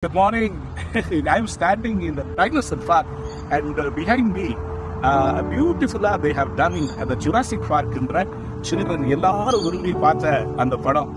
Good morning. I'm standing in the dinosaur park, and behind me, beautifully they have done the Jurassic Park. Children, எல்லாரும் விரும்பி பார்த்த அந்த படம்.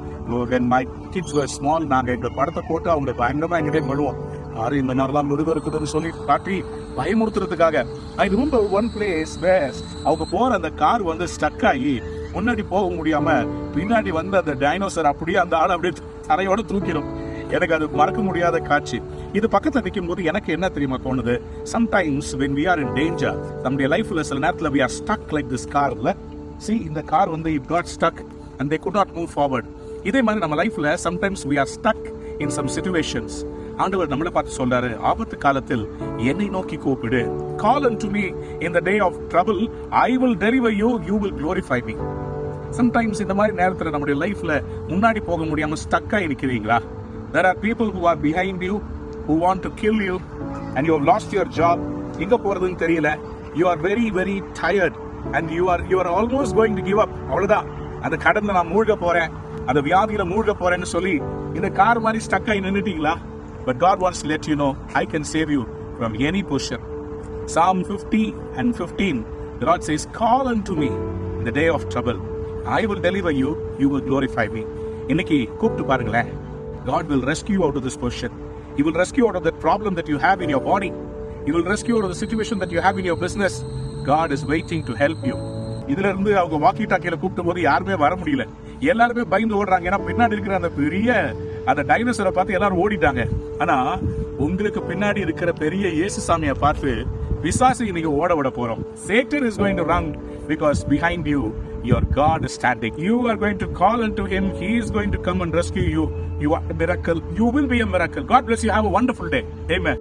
When my kids were small, நாங்க இந்த படத்தை போட்டு அவங்க பயங்கரமா எங்கிட்டே பண்ணுவோம். யாரும் இந்த மாதிரிலாம் மிருகம் இருக்குதுன்னு சொல்லி காட்டி பயமுறுத்துறதுக்காக. I remember one place where அவங்க போற அந்த கார் வந்து ஸ்டக் ஆகி முன்னாடி போக முடியாம பின்னாடி வந்து அந்த டைனோசர் அப்படியே அந்த ஆளை அப்படியே தரையோட தூக்கிடும். எனக்கு அது மறக்க முடியாத காட்சி. இது பக்கத்துல நிற்கும் போது எனக்கு என்ன தெரியுமா தோணுது, sometimes when we are in danger, நம்முடைய லைஃப்ல சில நேரத்துல we are stuck like this carல. See, இந்த கார் வந்து it got stuck and they could not move forward. இதே மாதிரி நம்ம லைஃப்ல sometimes we are stuck in some situations. ஆண்டவர் நம்மளை பார்த்து சொல்றாரு, ஆபத்து காலத்தில் என்னை நோக்கி கூப்பிடு. Call unto me in the day of trouble, I will deliver you, you will glorify me. Sometimes இந்த மாதிரி நேரத்துல நம்முடைய லைஃப்ல முன்னாடி போக முடியாம ஸ்டக் ஆகி நிக்கிறீங்களா? There are people who are behind you, who want to kill you, and you have lost your job. எங்க போறதுன்னு தெரியல. You are very, very tired, and you are almost going to give up. அவ்வளவுதான், அந்த கடன்ல நான் மூழ்க போறேன், அந்த வியாதியில மூழ்க போறேன்னு சொல்லி இந்த கார் மாதிரி ஸ்டக் ஆகி நின்னுட்டீங்களா? But God wants to let you know, I can save you from any position. Psalm 50 and 15, the Lord says, call unto me in the day of trouble. I will deliver you, you will glorify me. இன்னைக்கு கூப்பிட்டு பாருங்களேன். God will rescue you out of this position. He will rescue you out of that problem that you have in your body. He will rescue you out of the situation that you have in your business. God is waiting to help you. இதுல இருந்து அவங்க walkie டாக்கியில கூப்பிட்ட போது யாருமே வர முடியல. எல்லாருமே பயந்து ஓடுறாங்க. ஏன்னா பின்னாடி இருக்கிற அந்த பெரிய அந்த டைனோசரை பார்த்து எல்லாரும் ஓடிட்டாங்க. ஆனா உங்களுக்கு பின்னாடி இருக்கிற பெரிய இயேசுசாமியை பார்த்து விசுவாசி நீங்க ஓட விட போறோம். Satan is going to run because behind you your God is standing. You are going to call unto him. He is going to come and rescue you. You are a miracle. You will be a miracle. God bless you. Have a wonderful day. Amen.